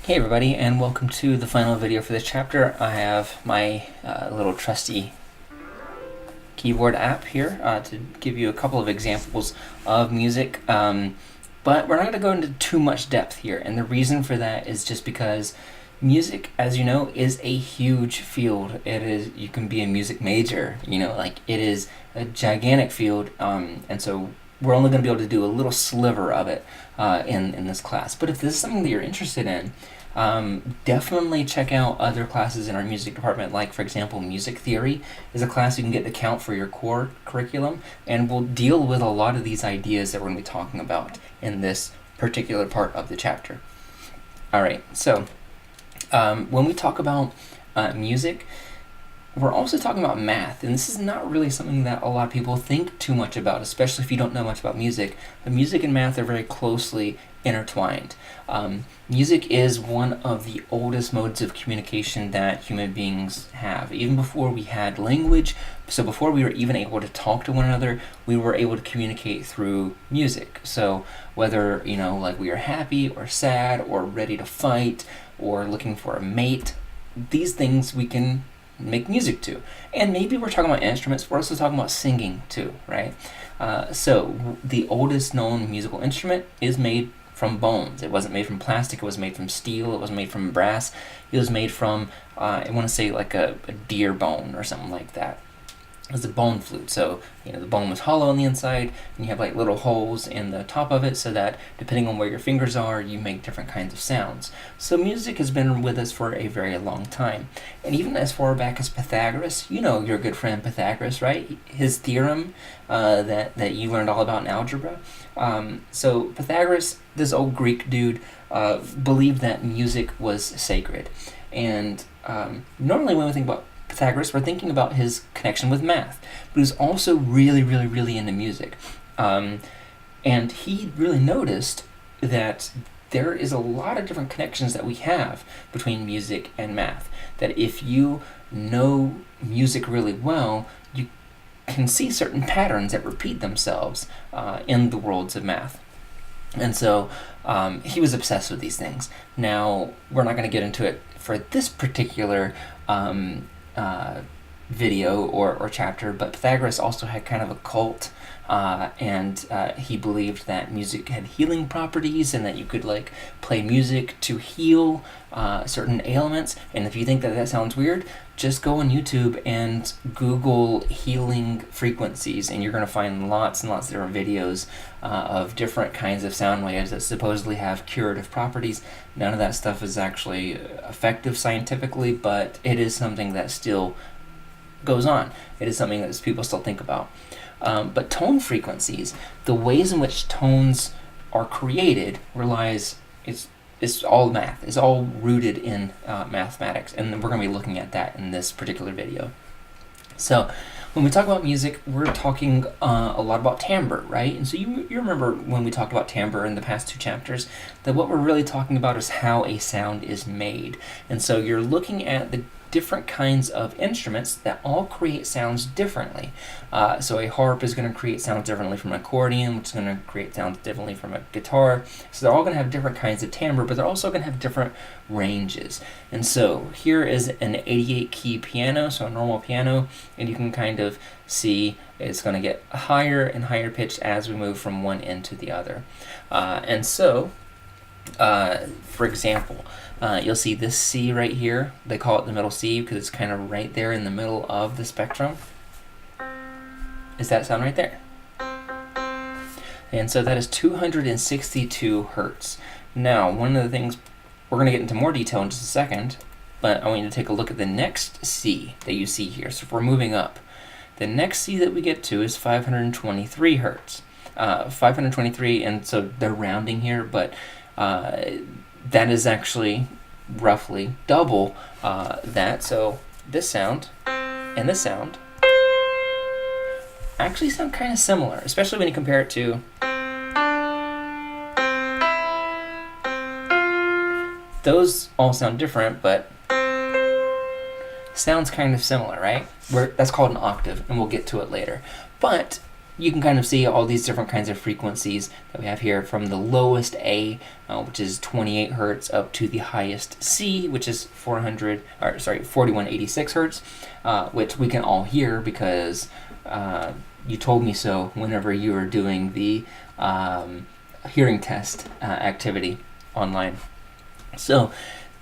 Hey everybody, and welcome to the final video for this chapter. I have my little trusty keyboard app here to give you a couple of examples of music, but we're not going to go into too much depth here, and the reason for that is just because music, as you know, is a huge field. You can be a music major, like it is a gigantic field, and so we're only going to be able to do a little sliver of it in this class. But if this is something that you're interested in, definitely check out other classes in our music department, like for example music theory is a class you can get to count for your core curriculum, and we'll deal with a lot of these ideas that we're going to be talking about in this particular part of the chapter. Alright, so when we talk about music, we're also talking about math, and this is not really something that a lot of people think too much about, especially if you don't know much about music. But music and math are very closely intertwined. Music is one of the oldest modes of communication that human beings have. Even before we had language, so before we were even able to talk to one another, we were able to communicate through music. So whether, like we are happy or sad or ready to fight or looking for a mate, these things we can make music to. And maybe we're talking about instruments, we're also talking about singing too, right? So the oldest known musical instrument is made from bones. It wasn't made from plastic, it was made from steel, it was made from brass, it was made from, I want to say like a deer bone or something like that. It's a bone flute. So the bone was hollow on the inside, and you have like little holes in the top of it, so that depending on where your fingers are, you make different kinds of sounds. So music has been with us for a very long time, and even as far back as Pythagoras. Your good friend Pythagoras, right? His theorem that you learned all about in algebra. So Pythagoras, this old Greek dude, believed that music was sacred, and normally when we think about Pythagoras, we're thinking about his connection with math, but he was also really, really, really into music. And he really noticed that there is a lot of different connections that we have between music and math. That if you know music really well, you can see certain patterns that repeat themselves in the worlds of math. And so he was obsessed with these things. Now, we're not going to get into it for this particular video or chapter, but Pythagoras also had kind of a cult, and he believed that music had healing properties, and that you could like play music to heal certain ailments. And if you think that sounds weird, just go on YouTube and Google healing frequencies, and you're going to find lots and lots of different videos of different kinds of sound waves that supposedly have curative properties. None of that stuff is actually effective scientifically, but it is something that still goes on. It is something that people still think about. But tone frequencies, the ways in which tones are created, it's all math. It's all rooted in mathematics, and we're going to be looking at that in this particular video. So when we talk about music, we're talking a lot about timbre, right? And so you remember when we talked about timbre in the past two chapters, that what we're really talking about is how a sound is made. And so you're looking at the different kinds of instruments that all create sounds differently. So a harp is going to create sounds differently from an accordion, which is going to create sounds differently from a guitar. So they're all going to have different kinds of timbre, but they're also going to have different ranges. And so here is an 88 key piano, so a normal piano, and you can kind of see it's going to get higher and higher pitched as we move from one end to the other. And so for example, you'll see this C right here. They call it the middle C because it's kind of right there in the middle of the spectrum. Is that sound right there? And so that is 262 hertz. Now, one of the things, we're going to get into more detail in just a second, but I want you to take a look at the next C that you see here. So if we're moving up, the next C that we get to is 523 hertz. 523, and so they're rounding here, but that is actually roughly double that. So this sound and this sound actually sound kind of similar, especially when you compare it to those. All sound different, but sounds kind of similar, right? That's called an octave, and we'll get to it later. But you can kind of see all these different kinds of frequencies that we have here, from the lowest A, which is 28 hertz, up to the highest C, which is 4186 hertz, which we can all hear because you told me so whenever you were doing the hearing test activity online. So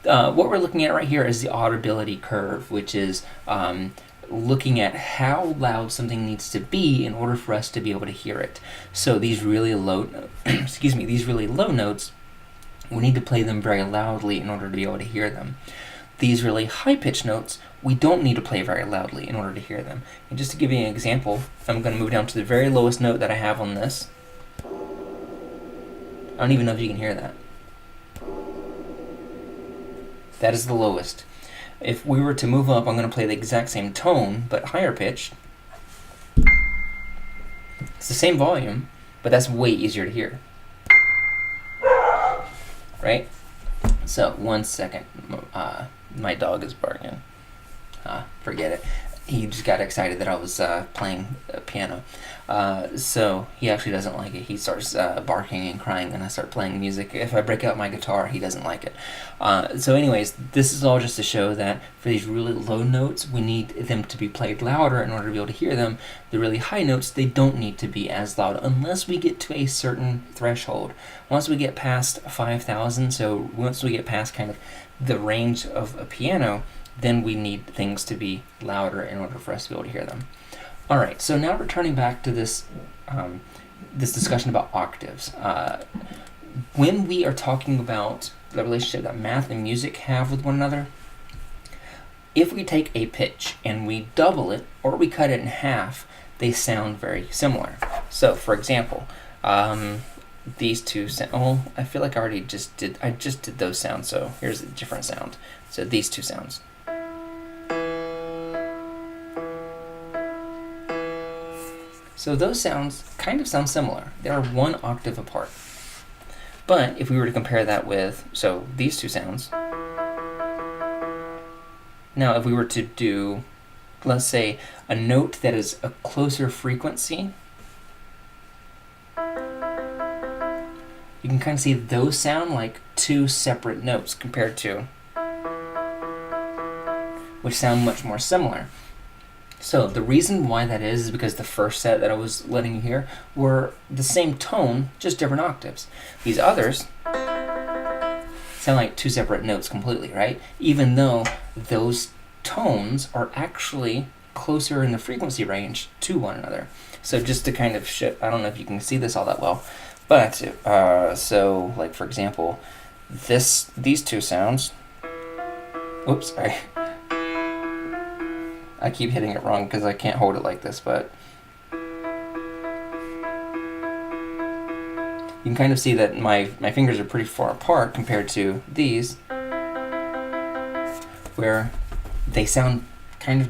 what we're looking at right here is the audibility curve, which is looking at how loud something needs to be in order for us to be able to hear it. So these really low, these really low notes, we need to play them very loudly in order to be able to hear them. These really high-pitched notes, we don't need to play very loudly in order to hear them. And just to give you an example, I'm going to move down to the very lowest note that I have on this. I don't even know if you can hear that. That is the lowest. If we were to move up, I'm going to play the exact same tone, but higher pitched. It's the same volume, but that's way easier to hear. Right? So, 1 second. My dog is barking. Forget it. He just got excited that I was playing piano. So he actually doesn't like it. He starts barking and crying when I start playing music. If I break out my guitar, he doesn't like it. So anyways, this is all just to show that for these really low notes, we need them to be played louder in order to be able to hear them. The really high notes, they don't need to be as loud unless we get to a certain threshold. Once we get past 5,000, so once we get past kind of the range of a piano, then we need things to be louder in order for us to be able to hear them. All right, so now returning back to this this discussion about octaves. When we are talking about the relationship that math and music have with one another, if we take a pitch and we double it or we cut it in half, they sound very similar. So, for example, these two sound. Oh, I feel like I just did those sounds. So here's a different sound. So these two sounds. So those sounds kind of sound similar. They are 1 octave apart. But if we were to compare that with, so these two sounds. Now if we were to do, let's say, a note that is a closer frequency, you can kind of see those sound like 2 separate notes compared to, which sound much more similar. So the reason why that is because the first set that I was letting you hear were the same tone, just different octaves. These others sound like 2 separate notes completely, right? Even though those tones are actually closer in the frequency range to one another. So just to kind of show, I don't know if you can see this all that well, but so like for example, these two sounds. Oops, sorry. I keep hitting it wrong because I can't hold it like this, but you can kind of see that my fingers are pretty far apart compared to these, where they sound kind of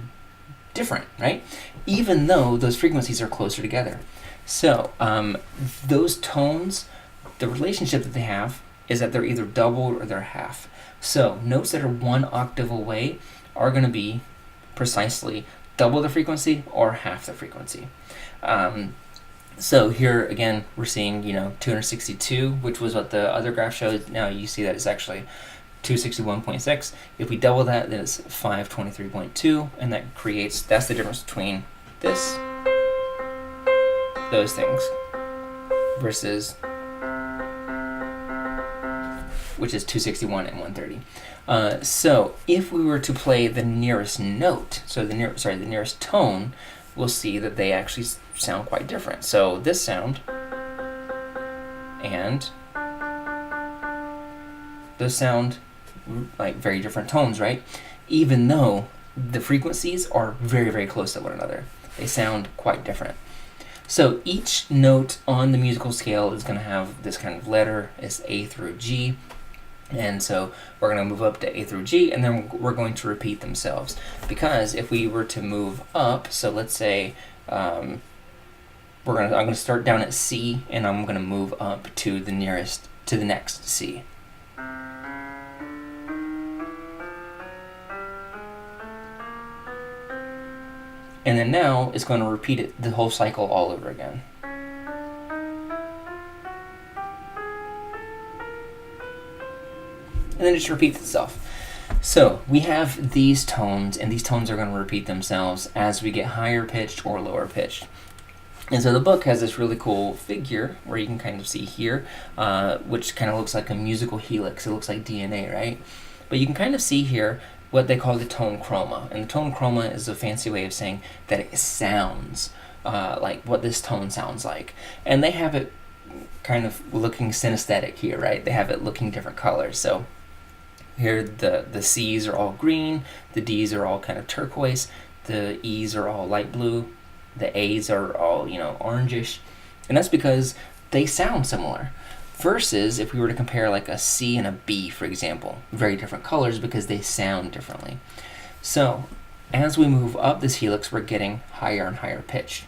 different, right? Even though those frequencies are closer together. So those tones, the relationship that they have is that they're either doubled or they're half. So notes that are 1 octave away are going to be precisely double the frequency or half the frequency. So here again we're seeing 262, which was what the other graph showed. Now you see that it's actually 261.6. If we double that, then it's 523.2, and that's the difference between those things versus, which is 261 and 130. So if we were to play the nearest note, so the nearest tone, we'll see that they actually sound quite different. So this sound and those sound like very different tones, right? Even though the frequencies are very, very close to one another. They sound quite different. So each note on the musical scale is going to have this kind of letter. It's A through G. And so we're going to move up to A through G, and then we're going to repeat themselves. Because if we were to move up, so let's say I'm going to start down at C, and I'm going to move up to the next C. And then now it's going to repeat it, the whole cycle all over again. And then it just repeats itself. So we have these tones, and these tones are going to repeat themselves as we get higher pitched or lower pitched. And so the book has this really cool figure where you can kind of see here, which kind of looks like a musical helix. It looks like DNA, right? But you can kind of see here what they call the tone chroma. And the tone chroma is a fancy way of saying that it sounds like what this tone sounds like. And they have it kind of looking synesthetic here, right? They have it looking different colors. So here the C's are all green, the D's are all kind of turquoise, the E's are all light blue, the A's are all, orangish. And that's because they sound similar. Versus if we were to compare like a C and a B, for example, very different colors because they sound differently. So as we move up this helix, we're getting higher and higher pitch.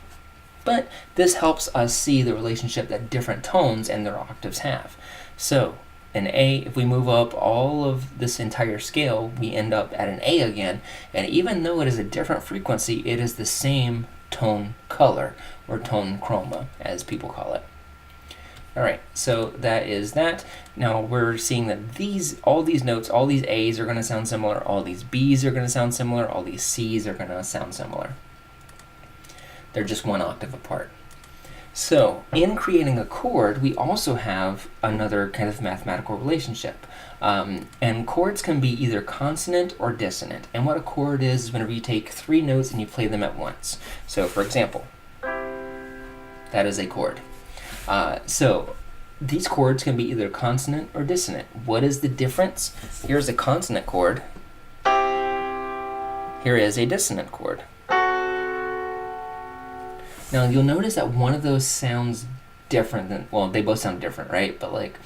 But this helps us see the relationship that different tones and their octaves have. So an A, if we move up all of this entire scale, we end up at an A again. And even though it is a different frequency, it is the same tone color, or tone chroma, as people call it. All right, so that is that. Now we're seeing that all these notes, all these A's are going to sound similar, all these B's are going to sound similar, all these C's are going to sound similar. They're just one octave apart. So in creating a chord, we also have another kind of mathematical relationship. And chords can be either consonant or dissonant. And what a chord is whenever you take three notes and you play them at once. So for example, that is a chord. So these chords can be either consonant or dissonant. What is the difference? Here's a consonant chord. Here is a dissonant chord. Now you'll notice that one of those sounds different than, well, they both sound different, right? But like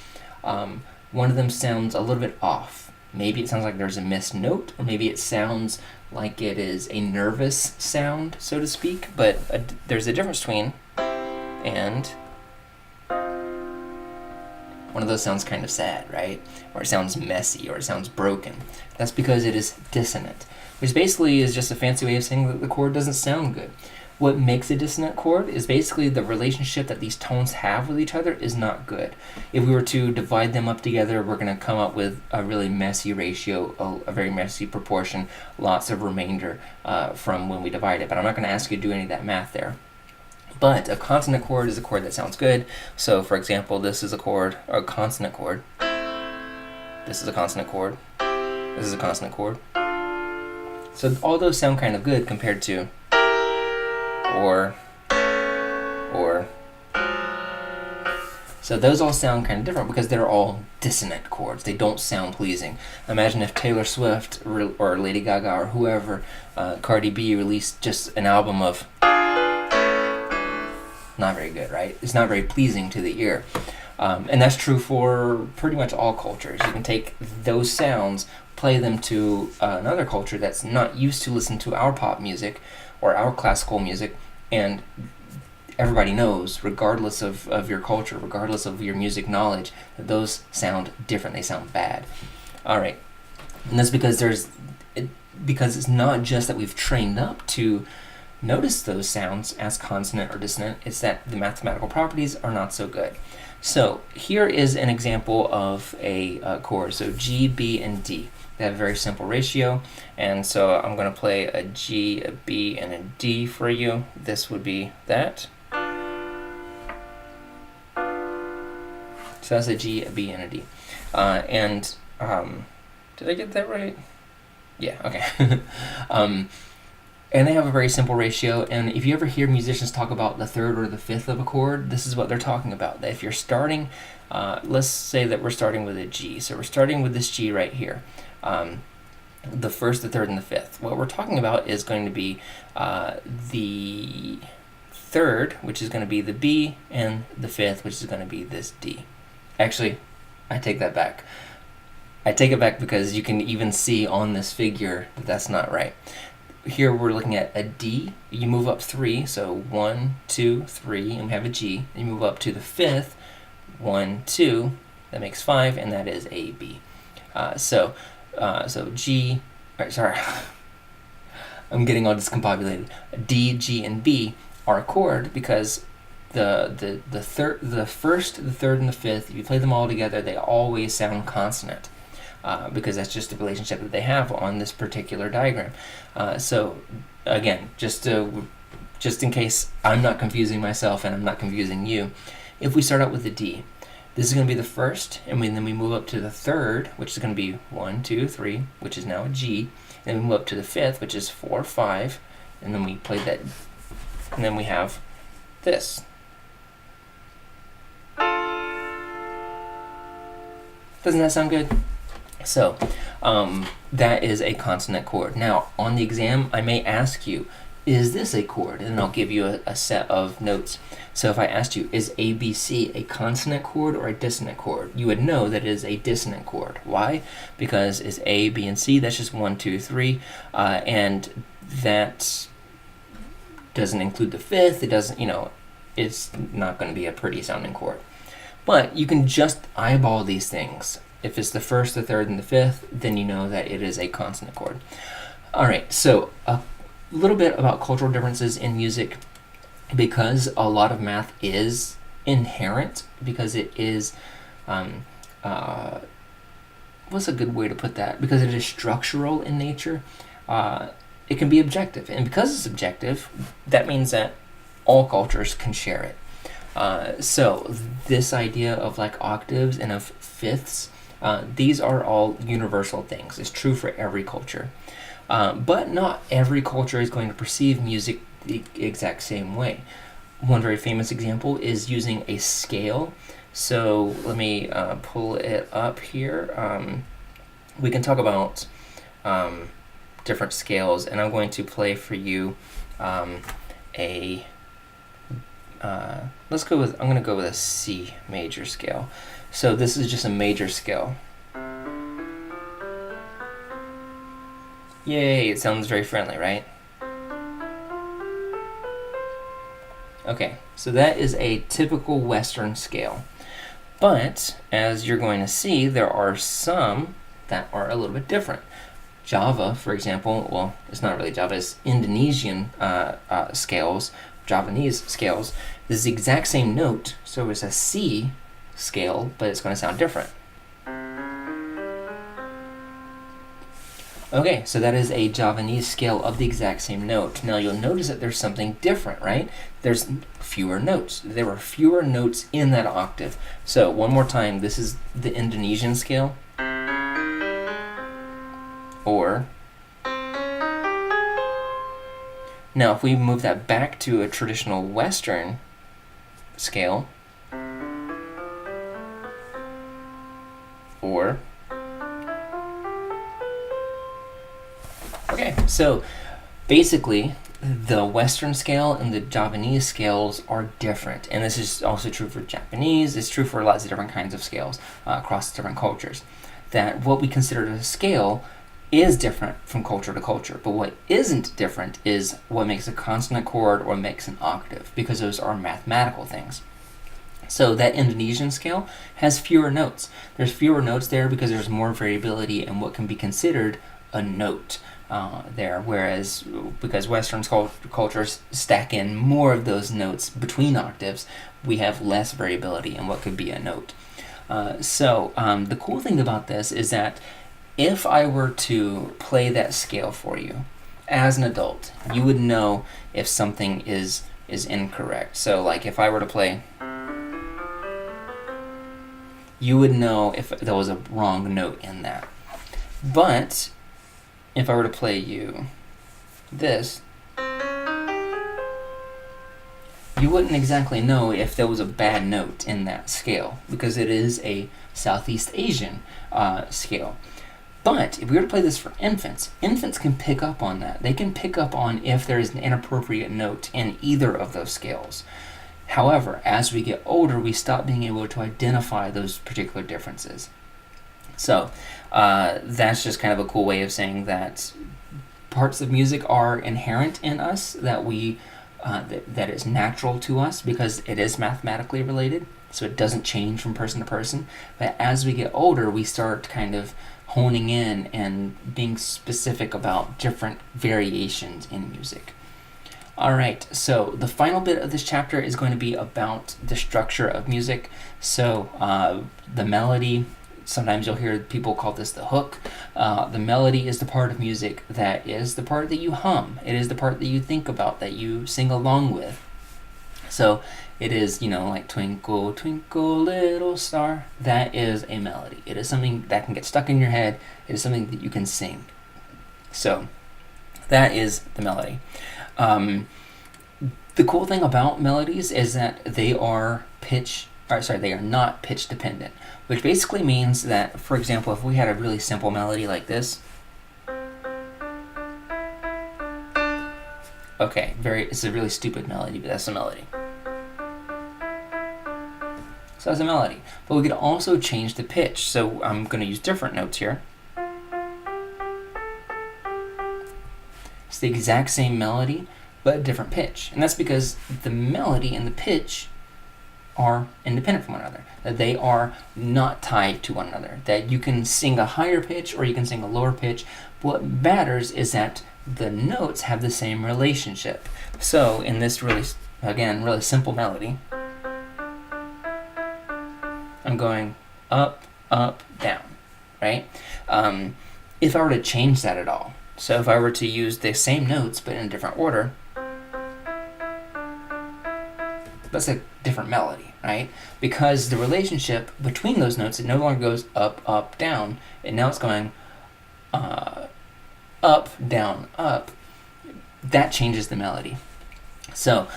one of them sounds a little bit off. Maybe it sounds like there's a missed note, or maybe it sounds like it is a nervous sound, so to speak. But there's a difference between, and one of those sounds kind of sad, right? Or it sounds messy, or it sounds broken. That's because it is dissonant, which basically is just a fancy way of saying that the chord doesn't sound good. What makes a dissonant chord is basically the relationship that these tones have with each other is not good. If we were to divide them up together, we're going to come up with a really messy ratio, a very messy proportion, lots of remainder from when we divide it. But I'm not going to ask you to do any of that math there. But a consonant chord is a chord that sounds good. So for example, this is a chord, or a consonant chord. This is a consonant chord. This is a consonant chord. So all those sound kind of good compared to or. So those all sound kind of different because they're all dissonant chords. They don't sound pleasing. Imagine if Taylor Swift or Lady Gaga or whoever, Cardi B, released just an album of not very good, right? It's not very pleasing to the ear. And that's true for pretty much all cultures. You can take those sounds, play them to another culture that's not used to listen to our pop music or our classical music, and everybody knows, regardless of your culture, regardless of your music knowledge, that those sound different. They sound bad. All right. And that's because because it's not just that we've trained up to notice those sounds as consonant or dissonant, it's that the mathematical properties are not so good. So here is an example of a chord. So G, B, and D. They have a very simple ratio. And so I'm going to play a G, a B, and a D for you. This would be that. So that's a G, a B, and a D. Did I get that right? Yeah, okay. And they have a very simple ratio, and if you ever hear musicians talk about the third or the fifth of a chord, this is what they're talking about. That if you're starting, let's say that we're starting with a G. So we're starting with this G right here. The first, the third, and the fifth. What we're talking about is going to be the third, which is going to be the B, and the fifth, which is going to be this D. Actually, I take that back. I take it back because you can even see on this figure that that's not right. Here we're looking at a D. You move up 3, so 1, 2, 3, and we have a G. And you move up to the fifth, 1, 2, that makes 5, and that is a B. So G, sorry, I'm getting all discombobulated. D, G, and B are a chord because the first, the third, and the fifth, if you play them all together, they always sound consonant. Because that's just the relationship that they have on this particular diagram. So again, just in case I'm not confusing myself and I'm not confusing you, if we start out with the D, this is going to be the first, and then we move up to the third, which is going to be 1, 2, 3, which is now a G, and we move up to the fifth, which is 4, 5, and then we play that, and then we have this. Doesn't that sound good? So, that is a consonant chord. Now, on the exam, I may ask you, is this a chord? And I'll give you a set of notes. So if I asked you, is ABC a consonant chord or a dissonant chord? You would know that it is a dissonant chord. Why? Because it's A, B, and C. That's just 1, 2, 3. And that doesn't include the fifth. It doesn't, it's not going to be a pretty sounding chord. But you can just eyeball these things. If it's the first, the third, and the fifth, then you know that it is a consonant chord. All right, so a little bit about cultural differences in music, because a lot of math is inherent, because it is, what's a good way to put that? Because it is structural in nature, it can be objective. And because it's objective, that means that all cultures can share it. So this idea of like octaves and of fifths, these are all universal things. It's true for every culture. But not every culture is going to perceive music the exact same way. One very famous example is using a scale. So let me pull it up here. We can talk about different scales, and I'm going to play for you I'm going to go with a C major scale. So this is just a major scale. Yay, it sounds very friendly, right? Okay, so that is a typical Western scale. But, as you're going to see, there are some that are a little bit different. Java, for example, well, it's not really Java, it's Indonesian scales, Javanese scales. This is the exact same note, so it's a C scale, but it's going to sound different. Okay, so that is a Javanese scale of the exact same note. Now you'll notice that there's something different, right? There's fewer notes. There were fewer notes in that octave. So one more time, this is the Indonesian scale. Or, now if we move that back to a traditional Western scale, or, okay, so basically the Western scale and the Javanese scales are different, and this is also true for Japanese. It's true for lots of different kinds of scales across different cultures, that what we consider a scale is different from culture to culture, but what isn't different is what makes a consonant chord or makes an octave, because those are mathematical things. So that Indonesian scale has fewer notes. There's fewer notes there because there's more variability in what can be considered a note there, whereas because Western cultures stack in more of those notes between octaves, we have less variability in what could be a note. So the cool thing about this is that if I were to play that scale for you as an adult, you would know if something is incorrect. So like if I were to play, you would know if there was a wrong note in that. But if I were to play you this, you wouldn't exactly know if there was a bad note in that scale, because it is a Southeast Asian scale. But if we were to play this for infants, infants can pick up on that. They can pick up on if there is an inappropriate note in either of those scales. However, as we get older, we stop being able to identify those particular differences. So that's just kind of a cool way of saying that parts of music are inherent in us, that we that is natural to us because it is mathematically related, so it doesn't change from person to person. But as we get older, we start kind of honing in and being specific about different variations in music. Alright, so the final bit of this chapter is going to be about the structure of music. So the melody, sometimes you'll hear people call this the hook. The melody is the part of music that is the part that you hum. It is the part that you think about, that you sing along with. So it is, like Twinkle, Twinkle, Little Star. That is a melody. It is something that can get stuck in your head. It is something that you can sing. So that is the melody. The cool thing about melodies is that they are not pitch dependent, which basically means that, for example, if we had a really simple melody like this, okay, it's a really stupid melody, but that's a melody. So that's a melody. But we could also change the pitch. So I'm going to use different notes here. It's the exact same melody, but a different pitch. And that's because the melody and the pitch are independent from one another. That they are not tied to one another. That you can sing a higher pitch or you can sing a lower pitch. What matters is that the notes have the same relationship. So in this really simple melody, I'm going up, up, down, right? If I were to change that at all, so if I were to use the same notes but in a different order, that's a different melody, right? Because the relationship between those notes, it no longer goes up, up, down, and now it's going up, down, up. That changes the melody. So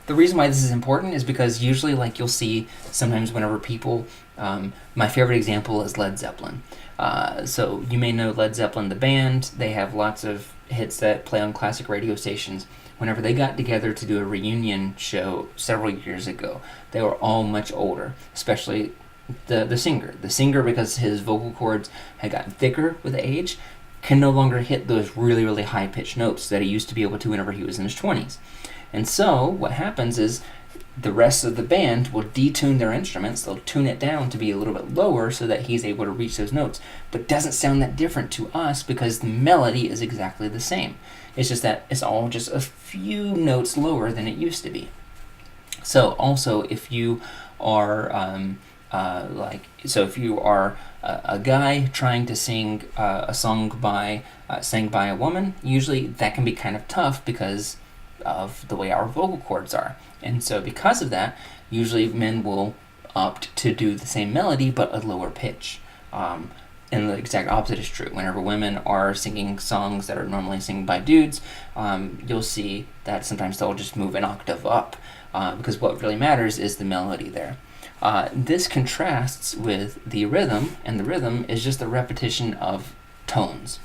the reason why this is important is because usually, like, you'll see sometimes whenever people, my favorite example is Led Zeppelin. So you may know Led Zeppelin, the band. They have lots of hits that play on classic radio stations. Whenever they got together to do a reunion show several years ago, they were all much older, especially the singer. The singer, because his vocal cords had gotten thicker with age, can no longer hit those really, really high-pitched notes that he used to be able to whenever he was in his 20s. And so what happens is the rest of the band will detune their instruments. They'll tune it down to be a little bit lower so that he's able to reach those notes. But it doesn't sound that different to us because the melody is exactly the same. It's just that it's all just a few notes lower than it used to be. So also, if you are if you are a guy trying to sing a song sang by a woman, usually that can be kind of tough because of the way our vocal cords are. And so because of that, usually men will opt to do the same melody but a lower pitch. And the exact opposite is true. Whenever women are singing songs that are normally sung by dudes, you'll see that sometimes they'll just move an octave up because what really matters is the melody there. This contrasts with the rhythm, and the rhythm is just the repetition of tones.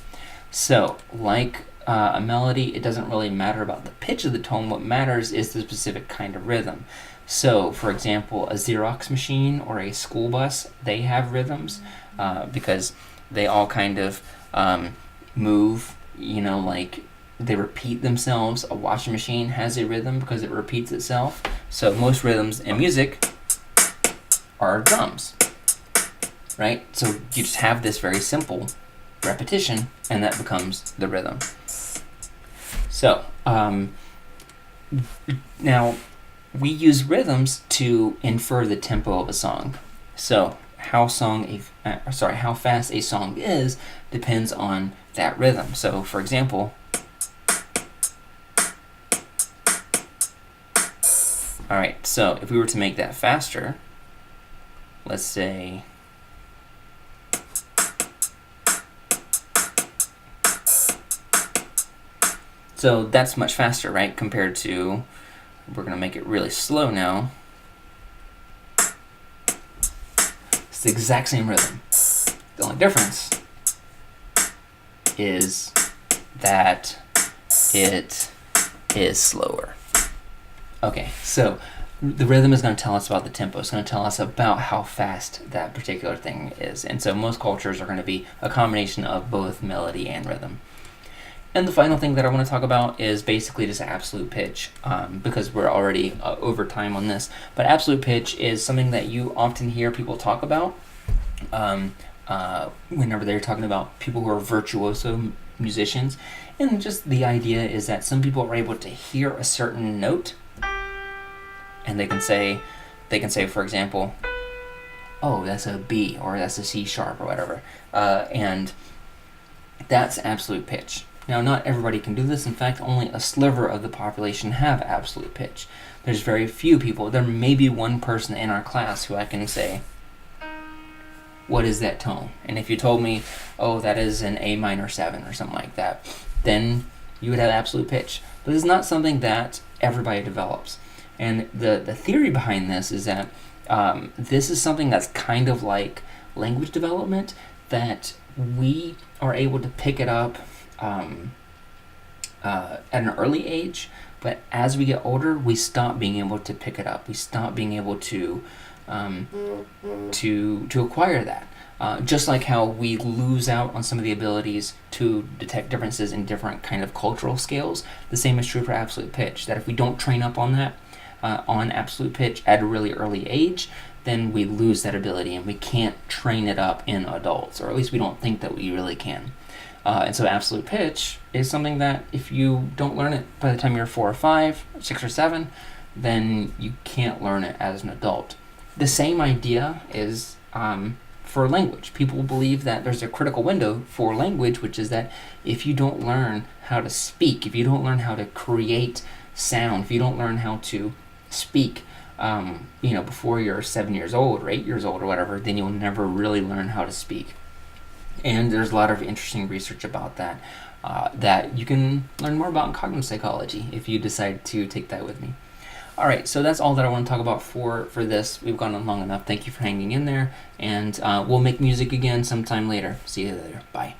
So, like a melody, it doesn't really matter about the pitch of the tone. What matters is the specific kind of rhythm. So, for example, a Xerox machine or a school bus, they have rhythms because they all kind of move, like they repeat themselves. A washing machine has a rhythm because it repeats itself. So most rhythms in music are drums, right? So you just have this very simple repetition, and that becomes the rhythm. So now we use rhythms to infer the tempo of a song. So how fast a song is depends on that rhythm. So for example, all right, so if we were to make that faster, let's say so that's much faster, right? Compared to, we're going to make it really slow now. It's the exact same rhythm. The only difference is that it is slower. Okay, so the rhythm is going to tell us about the tempo. It's going to tell us about how fast that particular thing is. And so most cultures are going to be a combination of both melody and rhythm. And the final thing that I want to talk about is basically just absolute pitch, because we're already over time on this. But absolute pitch is something that you often hear people talk about, whenever they're talking about people who are virtuoso musicians. And just the idea is that some people are able to hear a certain note, and they can say, for example, oh, that's a B, or that's a C sharp, or whatever, and that's absolute pitch. Now, not everybody can do this. In fact, only a sliver of the population have absolute pitch. There's very few people. There may be one person in our class who I can say, what is that tone? And if you told me, oh, that is an A minor 7 or something like that, then you would have absolute pitch. But it's not something that everybody develops. And the theory behind this is that this is something that's kind of like language development, that we are able to pick it up at an early age, but as we get older, we stop being able to pick it up. We stop being able to acquire that. Just like how we lose out on some of the abilities to detect differences in different kind of cultural scales, the same is true for absolute pitch. That if we don't train up on that, on absolute pitch at a really early age, then we lose that ability and we can't train it up in adults, or at least we don't think that we really can. And so absolute pitch is something that if you don't learn it by the time you're 4 or 5, 6 or 7, then you can't learn it as an adult. The same idea is for language. People believe that there's a critical window for language, which is that if you don't learn how to speak, if you don't learn how to create sound, if you don't learn how to speak before you're 7 years old or 8 years old or whatever, then you'll never really learn how to speak. And there's a lot of interesting research about that that you can learn more about in cognitive psychology if you decide to take that with me. All right, so that's all that I want to talk about for this. We've gone on long enough. Thank you for hanging in there, and we'll make music again sometime later. See you later. Bye.